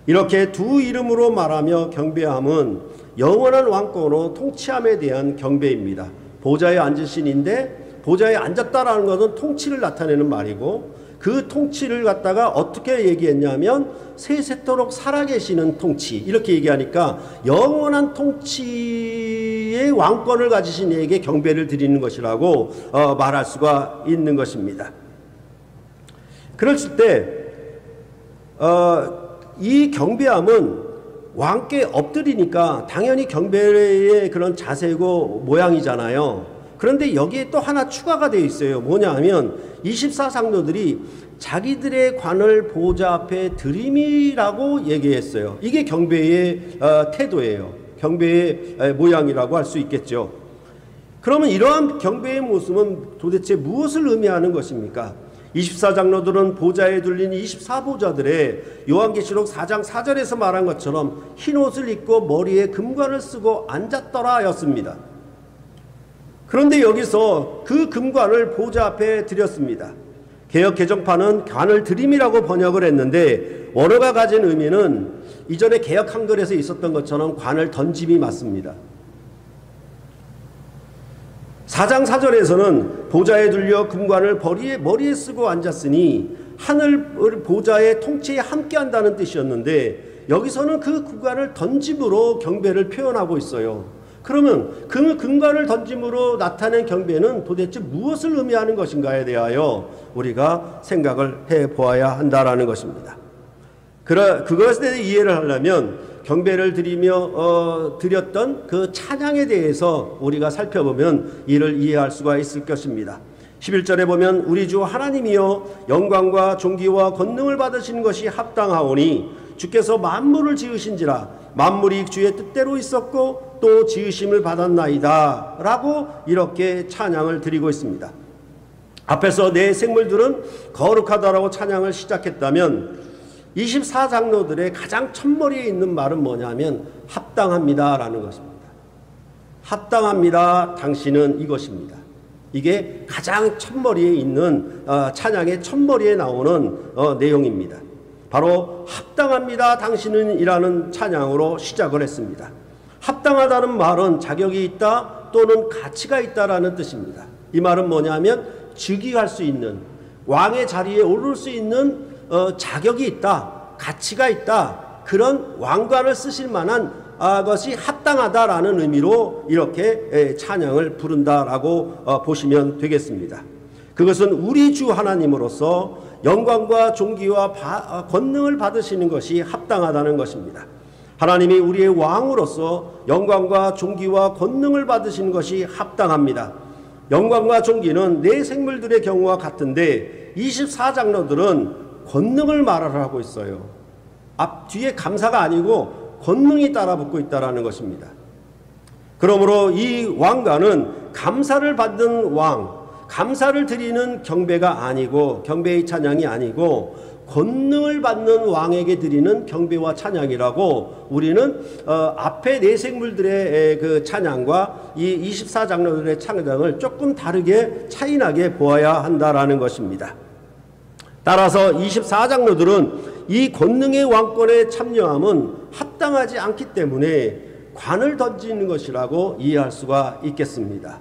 이렇게 두 이름으로 말하며 경배함은 영원한 왕권으로 통치함에 대한 경배입니다. 보좌에 앉으신인데, 보좌에 앉았다라는 것은 통치를 나타내는 말이고, 그 통치를 갖다가 어떻게 얘기했냐면 세세토록 살아계시는 통치, 이렇게 얘기하니까 영원한 통치의 왕권을 가지신 이에게 경배를 드리는 것이라고 말할 수가 있는 것입니다. 그랬을 때 이 경배함은 왕께 엎드리니까 당연히 경배의 그런 자세고 모양이잖아요. 그런데 여기에 또 하나 추가가 되어 있어요. 뭐냐 하면 24장로들이 자기들의 관을 보좌 앞에 드림이라고 얘기했어요. 이게 경배의 태도예요. 경배의 모양이라고 할 수 있겠죠. 그러면 이러한 경배의 모습은 도대체 무엇을 의미하는 것입니까? 24장로들은 보좌에 둘린 24보좌들의 요한계시록 4장 4절에서 말한 것처럼 흰옷을 입고 머리에 금관을 쓰고 앉았더라 였습니다. 그런데 여기서 그 금관을 보좌 앞에 드렸습니다. 개역 개정판은 관을 드림이라고 번역을 했는데 원어가 가진 의미는 이전에 개역 한글에서 있었던 것처럼 관을 던짐이 맞습니다. 4장 4절에서는 보좌에 둘려 금관을 머리에 쓰고 앉았으니 하늘 보좌의 통치에 함께한다는 뜻이었는데, 여기서는 그 금관을 던짐으로 경배를 표현하고 있어요. 그러면 그 금관을 던짐으로 나타낸 경배는 도대체 무엇을 의미하는 것인가에 대하여 우리가 생각을 해보아야 한다라는 것입니다. 그것에 대해 이해를 하려면 경배를 드렸던 그 찬양에 대해서 우리가 살펴보면 이를 이해할 수가 있을 것입니다. 11절에 보면 우리 주 하나님이여 영광과 존귀와 권능을 받으시는 것이 합당하오니 주께서 만물을 지으신지라 만물이 주의 뜻대로 있었고 또 지으심을 받았나이다 라고 이렇게 찬양을 드리고 있습니다. 앞에서 내 생물들은 거룩하다라고 찬양을 시작했다면 24장로들의 가장 첫머리에 있는 말은 뭐냐면 합당합니다 라는 것입니다. 합당합니다, 당신은 이것입니다. 이게 가장 첫머리에 있는 찬양의 첫머리에 나오는 내용입니다. 바로 합당합니다, 당신은 이라는 찬양으로 시작을 했습니다. 합당하다는 말은 자격이 있다 또는 가치가 있다라는 뜻입니다. 이 말은 뭐냐면 즉위할 수 있는, 왕의 자리에 오를 수 있는 자격이 있다, 가치가 있다, 그런 왕관을 쓰실 만한 것이 합당하다라는 의미로 이렇게 찬양을 부른다라고 보시면 되겠습니다. 그것은 우리 주 하나님으로서 영광과 존귀와 권능을 받으시는 것이 합당하다는 것입니다. 하나님이 우리의 왕으로서 영광과 존귀와 권능을 받으시는 것이 합당합니다. 영광과 존귀는 내 생물들의 경우와 같은데 24장로들은 권능을 말하고 있어요. 뒤에 감사가 아니고 권능이 따라붙고 있다는 것입니다. 그러므로 이 왕관은 감사를 받는 왕, 감사를 드리는 경배가 아니고 경배의 찬양이 아니고 권능을 받는 왕에게 드리는 경배와 찬양이라고 우리는 앞에 네 생물들의 그 찬양과 이 24장로들의 찬양을 조금 다르게 차이나게 보아야 한다라는 것입니다. 따라서 24장로들은 이 권능의 왕권에 참여함은 합당하지 않기 때문에 관을 던지는 것이라고 이해할 수가 있겠습니다.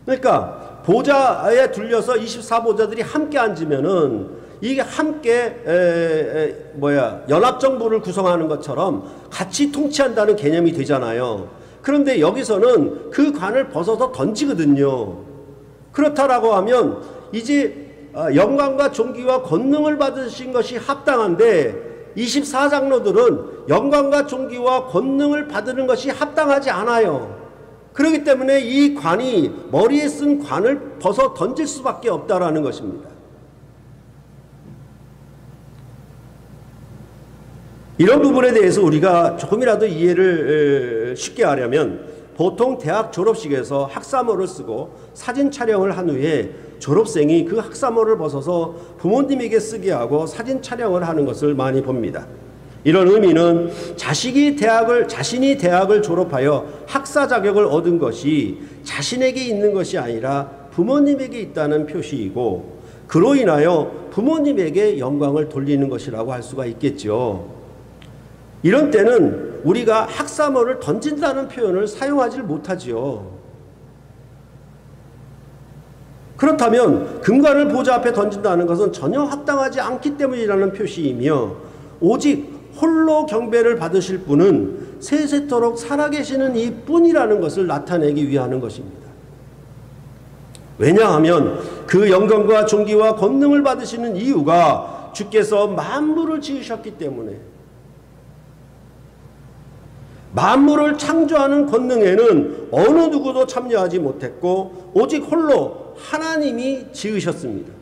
그러니까 보좌에 둘려서 24보좌들이 함께 앉으면은 이게 함께 연합정부를 구성하는 것처럼 같이 통치한다는 개념이 되잖아요. 그런데 여기서는 그 관을 벗어서 던지거든요. 그렇다라고 하면 이제 영광과 존귀와 권능을 받으신 것이 합당한데 24장로들은 영광과 존귀와 권능을 받는 것이 합당하지 않아요. 그렇기 때문에 이 관이 머리에 쓴 관을 벗어 던질 수밖에 없다라는 것입니다. 이런 부분에 대해서 우리가 조금이라도 이해를 쉽게 하려면 보통 대학 졸업식에서 학사모를 쓰고 사진 촬영을 한 후에 졸업생이 그 학사모를 벗어서 부모님에게 쓰게 하고 사진 촬영을 하는 것을 많이 봅니다. 이런 의미는 자신이 대학을 졸업하여 학사 자격을 얻은 것이 자신에게 있는 것이 아니라 부모님에게 있다는 표시이고 그로 인하여 부모님에게 영광을 돌리는 것이라고 할 수가 있겠죠. 이런 때는 우리가 학사모를 던진다는 표현을 사용하지 못하지요. 그렇다면 금관을 보좌 앞에 던진다는 것은 전혀 합당하지 않기 때문이라는 표시이며 오직 홀로 경배를 받으실 분은 세세토록 살아계시는 이 뿐이라는 것을 나타내기 위하는 것입니다. 왜냐하면 그 영광과 존귀와 권능을 받으시는 이유가 주께서 만물을 지으셨기 때문에 만물을 창조하는 권능에는 어느 누구도 참여하지 못했고 오직 홀로 하나님이 지으셨습니다.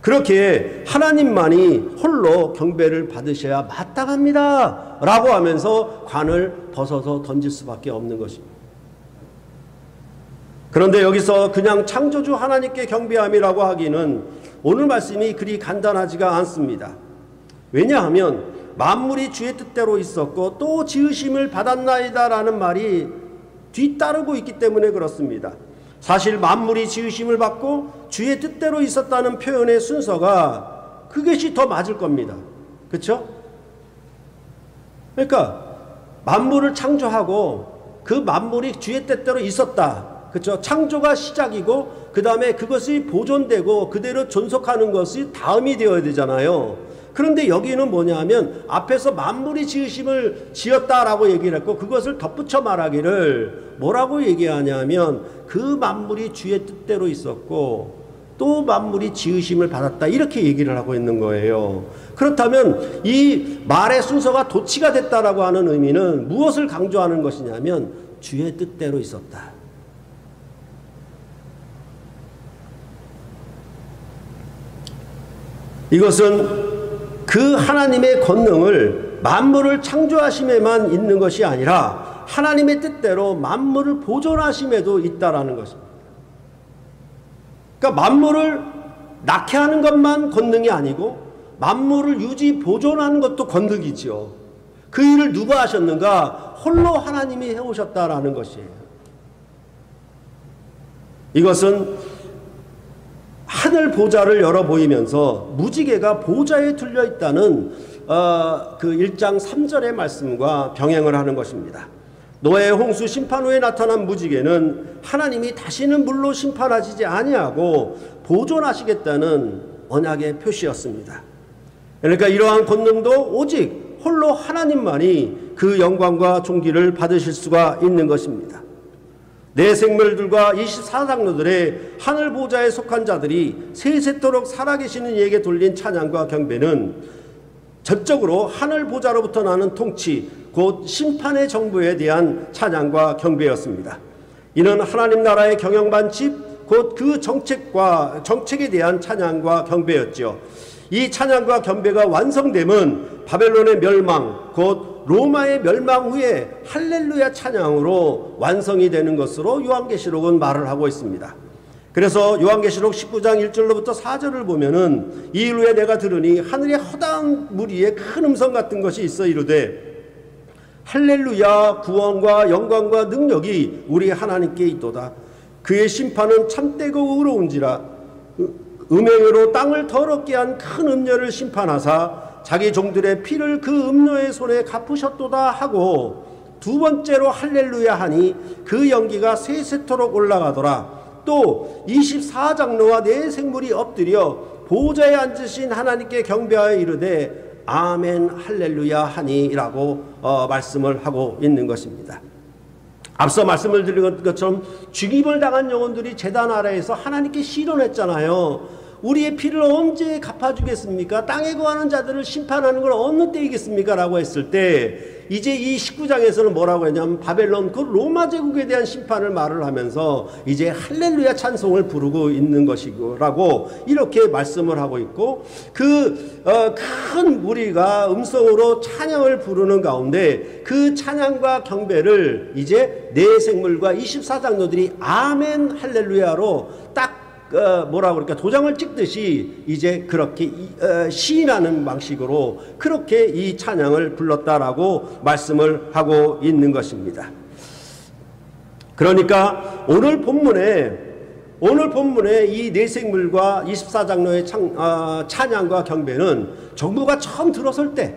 그렇게 하나님만이 홀로 경배를 받으셔야 마땅합니다 라고 하면서 관을 벗어서 던질 수밖에 없는 것입니다. 그런데 여기서 그냥 창조주 하나님께 경배함이라고 하기는 오늘 말씀이 그리 간단하지가 않습니다. 왜냐하면 만물이 주의 뜻대로 있었고 또 지으심을 받았나이다 라는 말이 뒤따르고 있기 때문에 그렇습니다. 사실 만물이 지으심을 받고 주의 뜻대로 있었다는 표현의 순서가 그것이 더 맞을 겁니다. 그렇죠? 그러니까 만물을 창조하고 그 만물이 주의 뜻대로 있었다. 그렇죠? 창조가 시작이고 그 다음에 그것이 보존되고 그대로 존속하는 것이 다음이 되어야 되잖아요. 그런데 여기는 뭐냐 하면 앞에서 만물이 지으심을 지었다라고 얘기를 했고 그것을 덧붙여 말하기를 뭐라고 얘기하냐면 그 만물이 주의 뜻대로 있었고 또 만물이 지으심을 받았다 이렇게 얘기를 하고 있는 거예요. 그렇다면 이 말의 순서가 도치가 됐다라고 하는 의미는 무엇을 강조하는 것이냐면 주의 뜻대로 있었다. 이것은 그 하나님의 권능을 만물을 창조하심에만 있는 것이 아니라 하나님의 뜻대로 만물을 보존하심에도 있다라는 것입니다. 그러니까 만물을 낳게 하는 것만 권능이 아니고 만물을 유지 보존하는 것도 권능이지요. 그 일을 누가 하셨는가? 홀로 하나님이 해오셨다라는 것이에요. 이것은 하늘 보좌를 열어 보이면서 무지개가 보좌에 둘려 있다는 그 1장 3절의 말씀과 병행을 하는 것입니다. 노아의 홍수 심판 후에 나타난 무지개는 하나님이 다시는 물로 심판하시지 아니하고 보존하시겠다는 언약의 표시였습니다. 그러니까 이러한 권능도 오직 홀로 하나님만이 그 영광과 존귀를 받으실 수가 있는 것입니다. 내 생물들과 24장로들의 하늘 보좌에 속한 자들이 세세토록 살아계시는 이에게 돌린 찬양과 경배는 전적으로 하늘 보좌로부터 나는 통치 곧 심판의 정부에 대한 찬양과 경배였습니다. 이는 하나님 나라의 경영반칙 곧 그 정책에 대한 찬양과 경배였죠. 이 찬양과 경배가 완성됨은 바벨론의 멸망 곧 로마의 멸망 후에 할렐루야 찬양으로 완성이 되는 것으로 요한계시록은 말을 하고 있습니다. 그래서 요한계시록 19장 1절로부터 4절을 보면은 이일 후에 내가 들으니 하늘에 허다한 무리의 큰 음성 같은 것이 있어 이르되 할렐루야 구원과 영광과 능력이 우리 하나님께 있도다. 그의 심판은 참되고 의로운지라. 음행으로 땅을 더럽게 한 큰 음녀를 심판하사 자기 종들의 피를 그 음녀의 손에 갚으셨도다 하고 두 번째로 할렐루야 하니 그 연기가 세세토록 올라가더라. 또 24장로와 네 생물이 엎드려 보좌에 앉으신 하나님께 경배하여 이르되 아멘 할렐루야 하니라고 말씀을 하고 있는 것입니다. 앞서 말씀을 드린 것처럼 죽임을 당한 영혼들이 제단 아래에서 하나님께 실언했잖아요. 우리의 피를 언제 갚아주겠습니까? 땅에 거하는 자들을 심판하는 걸 어느 때이겠습니까? 라고 했을 때 이제 이 19장에서는 뭐라고 했냐면 바벨론 그 로마 제국에 대한 심판을 말을 하면서 이제 할렐루야 찬송을 부르고 있는 것이라고 이렇게 말씀을 하고 있고 그 큰 무리가 음성으로 찬양을 부르는 가운데 그 찬양과 경배를 이제 네 생물과 24장로들이 아멘 할렐루야로 딱 뭐라고 그럴까 도장을 찍듯이 이제 그렇게 시인하는 방식으로 그렇게 이 찬양을 불렀다라고 말씀을 하고 있는 것입니다. 그러니까 오늘 본문에 이 네 생물과 24장로의 찬양과 경배는 정부가 처음 들어설 때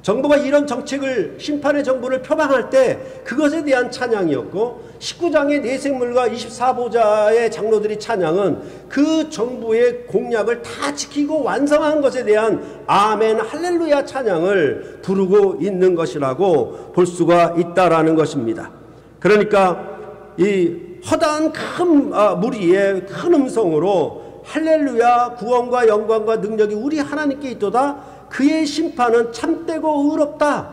정부가 이런 정책을 심판의 정부를 표방할 때 그것에 대한 찬양이었고 19장의 네 생물과 24보좌의 장로들이 찬양은 그 정부의 공약을 다 지키고 완성한 것에 대한 아멘 할렐루야 찬양을 부르고 있는 것이라고 볼 수가 있다라는 것입니다. 그러니까 이 허다한 큰 무리의 큰 음성으로 할렐루야 구원과 영광과 능력이 우리 하나님께 있도다. 그의 심판은 참되고 의롭다.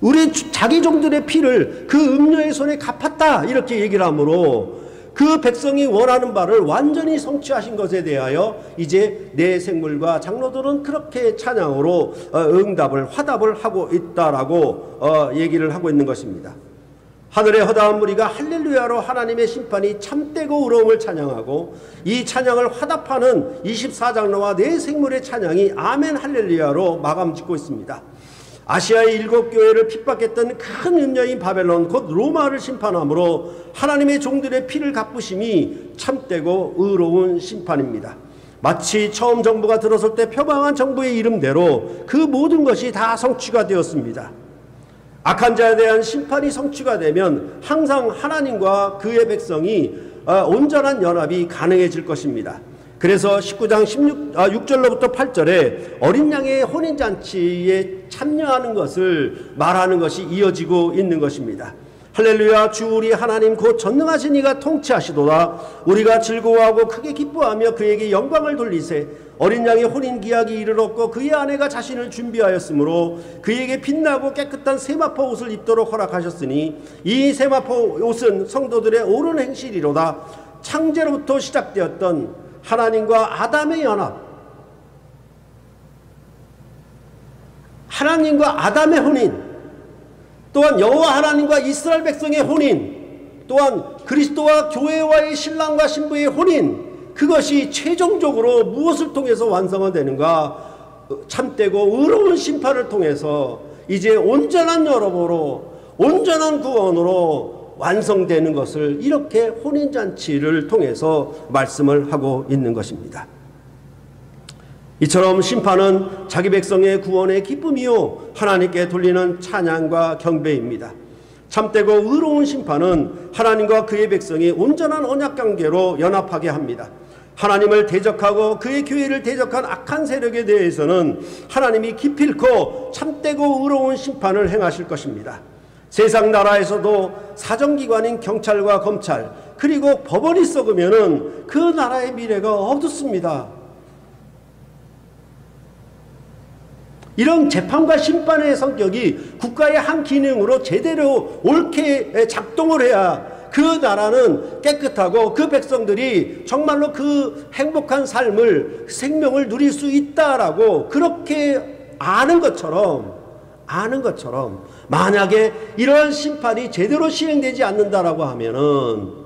우리 자기 종들의 피를 그 음녀의 손에 갚았다. 이렇게 얘기를 하므로 그 백성이 원하는 바를 완전히 성취하신 것에 대하여 이제 네 생물과 장로들은 그렇게 찬양으로 화답을 하고 있다라고 얘기를 하고 있는 것입니다. 하늘의 허다한 무리가 할렐루야로 하나님의 심판이 참되고 의로움을 찬양하고 이 찬양을 화답하는 24장로와 네 생물의 찬양이 아멘 할렐루야로 마감 짓고 있습니다. 아시아의 7교회를 핍박했던 큰 음녀인 바벨론 곧 로마를 심판함으로 하나님의 종들의 피를 갚으심이 참되고 의로운 심판입니다. 마치 처음 정부가 들어설 때 표방한 정부의 이름대로 그 모든 것이 다 성취가 되었습니다. 악한 자에 대한 심판이 성취가 되면 항상 하나님과 그의 백성이 온전한 연합이 가능해질 것입니다. 그래서 19장 6절로부터 8절에 어린 양의 혼인잔치에 참여하는 것을 말하는 것이 이어지고 있는 것입니다. 할렐루야 주 우리 하나님 곧 전능하신 이가 통치하시도다. 우리가 즐거워하고 크게 기뻐하며 그에게 영광을 돌리세. 어린 양의 혼인 기약이 이르렀고 그의 아내가 자신을 준비하였으므로 그에게 빛나고 깨끗한 세마포 옷을 입도록 허락하셨으니 이 세마포 옷은 성도들의 옳은 행실이로다. 창제로부터 시작되었던 하나님과 아담의 연합, 하나님과 아담의 혼인, 또한 여호와 하나님과 이스라엘 백성의 혼인, 또한 그리스도와 교회와의 신랑과 신부의 혼인, 그것이 최종적으로 무엇을 통해서 완성되는가? 참되고 의로운 심판을 통해서 이제 온전한 연합으로 온전한 구원으로 완성되는 것을 이렇게 혼인잔치를 통해서 말씀을 하고 있는 것입니다. 이처럼 심판은 자기 백성의 구원의 기쁨이요 하나님께 돌리는 찬양과 경배입니다. 참되고 의로운 심판은 하나님과 그의 백성이 온전한 언약관계로 연합하게 합니다. 하나님을 대적하고 그의 교회를 대적한 악한 세력에 대해서는 하나님이 기필코 참되고 의로운 심판을 행하실 것입니다. 세상 나라에서도 사정기관인 경찰과 검찰 그리고 법원이 썩으면은 그 나라의 미래가 어둡습니다. 이런 재판과 심판의 성격이 국가의 한 기능으로 제대로 옳게 작동을 해야 그 나라는 깨끗하고 그 백성들이 정말로 그 행복한 삶을 생명을 누릴 수 있다라고 그렇게 아는 것처럼 아는 것처럼 만약에 이러한 심판이 제대로 시행되지 않는다라고 하면은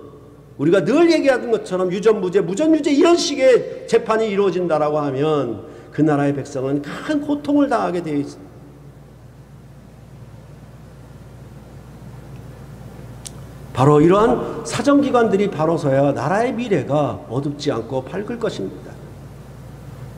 우리가 늘 얘기하던 것처럼 유전무죄, 무전유죄 이런 식의 재판이 이루어진다라고 하면 그 나라의 백성은 큰 고통을 당하게 되어 있습니다. 바로 이러한 사정기관들이 바로서야 나라의 미래가 어둡지 않고 밝을 것입니다.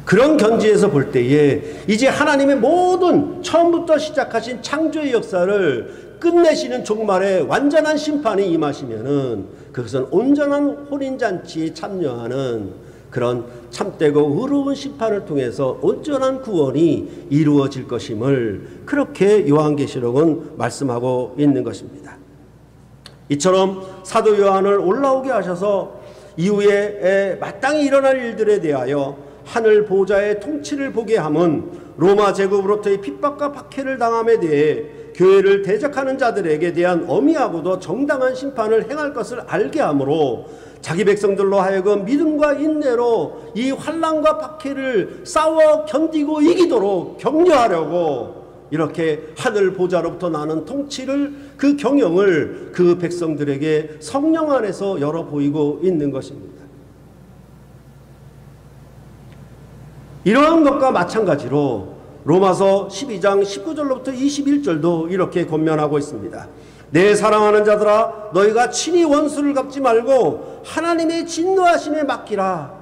그런 견지에서 볼 때에 이제 하나님의 모든 처음부터 시작하신 창조의 역사를 끝내시는 종말에 완전한 심판이 임하시면은 그것은 온전한 혼인잔치에 참여하는 그런 참되고 의로운 심판을 통해서 온전한 구원이 이루어질 것임을 그렇게 요한계시록은 말씀하고 있는 것입니다. 이처럼 사도 요한을 올라오게 하셔서 이후에 마땅히 일어날 일들에 대하여 하늘 보좌의 통치를 보게 함은 로마 제국으로부터의 핍박과 박해를 당함에 대해 교회를 대적하는 자들에게 대한 엄히하고도 정당한 심판을 행할 것을 알게 하므로 자기 백성들로 하여금 믿음과 인내로 이 환난과 박해를 싸워 견디고 이기도록 격려하려고 이렇게 하늘 보좌로부터 나는 통치를, 그 경영을 그 백성들에게 성령 안에서 열어 보이고 있는 것입니다. 이러한 것과 마찬가지로 로마서 12장 19절로부터 21절도 이렇게 권면하고 있습니다. 내 사랑하는 자들아, 너희가 친히 원수를 갚지 말고 하나님의 진노하심에 맡기라.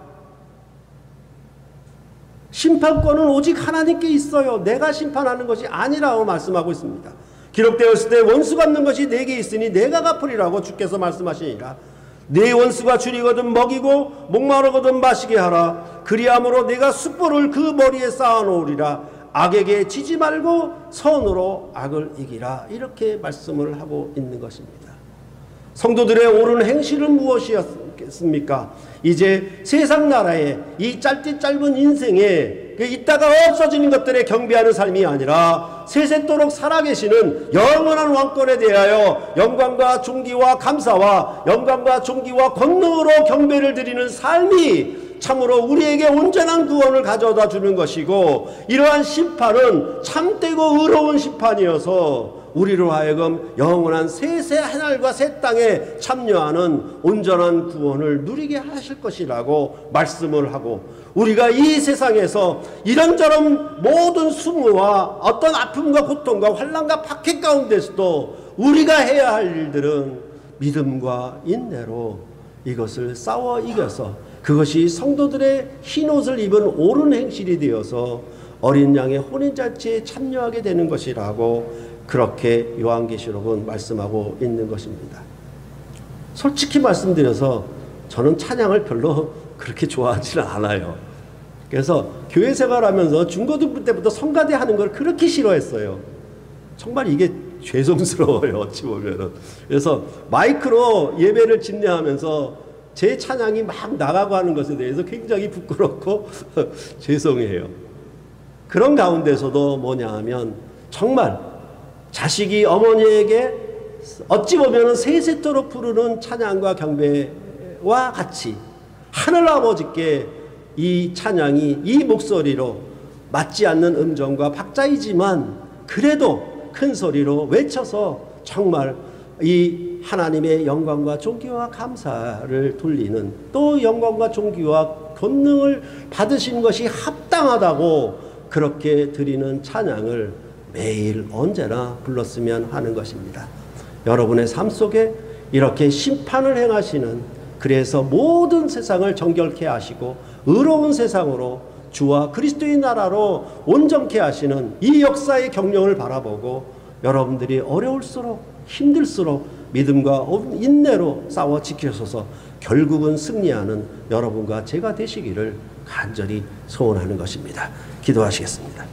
심판권은 오직 하나님께 있어요. 내가 심판하는 것이 아니라고 말씀하고 있습니다. 기록되었을 때 원수 갚는 것이 내게 있으니 내가 갚으리라고 주께서 말씀하시니라. 내 원수가 줄이거든 먹이고 목마르거든 마시게 하라. 그리함으로 내가 숯불을 그 머리에 쌓아놓으리라. 악에게 지지 말고 선으로 악을 이기라. 이렇게 말씀을 하고 있는 것입니다. 성도들의 옳은 행실은 무엇이었습니까? 이제 세상 나라에 이 짧은 인생에 있다가 없어지는 것들에 경배하는 삶이 아니라 세세토록 살아계시는 영원한 왕권에 대하여 영광과 존귀와 감사와 영광과 존귀와 권능으로 경배를 드리는 삶이 참으로 우리에게 온전한 구원을 가져다 주는 것이고, 이러한 심판은 참되고 의로운 심판이어서 우리로 하여금 영원한 새 하늘과 새 땅에 참여하는 온전한 구원을 누리게 하실 것이라고 말씀을 하고, 우리가 이 세상에서 이런저런 모든 수모와 어떤 아픔과 고통과 환난과 박해 가운데서도 우리가 해야 할 일들은 믿음과 인내로 이것을 싸워 이겨서 그것이 성도들의 흰옷을 입은 옳은 행실이 되어서 어린 양의 혼인잔치에 참여하게 되는 것이라고 그렇게 요한계시록은 말씀하고 있는 것입니다. 솔직히 말씀드려서 저는 찬양을 별로 그렇게 좋아하지는 않아요. 그래서 교회 생활하면서 중고등부 때부터 성가대 하는 걸 그렇게 싫어했어요. 정말 이게 죄송스러워요, 어찌 보면은. 그래서 마이크로 예배를 집례하면서 제 찬양이 막 나가고 하는 것에 대해서 굉장히 부끄럽고 죄송해요. 그런 가운데서도 뭐냐 하면 정말 자식이 어머니에게 어찌 보면 세세토록 부르는 찬양과 경배와 같이 하늘아버지께 이 찬양이 이 목소리로 맞지 않는 음정과 박자이지만 그래도 큰 소리로 외쳐서 정말 이 하나님의 영광과 존귀와 감사를 돌리는, 또 영광과 존귀와 권능을 받으신 것이 합당하다고 그렇게 드리는 찬양을 매일 언제나 불렀으면 하는 것입니다. 여러분의 삶 속에 이렇게 심판을 행하시는, 그래서 모든 세상을 정결케 하시고 의로운 세상으로 주와 그리스도의 나라로 온전케 하시는 이 역사의 경륜을 바라보고 여러분들이 어려울수록 힘들수록 믿음과 인내로 싸워 지켜서서 결국은 승리하는 여러분과 제가 되시기를 간절히 소원하는 것입니다. 기도하시겠습니다.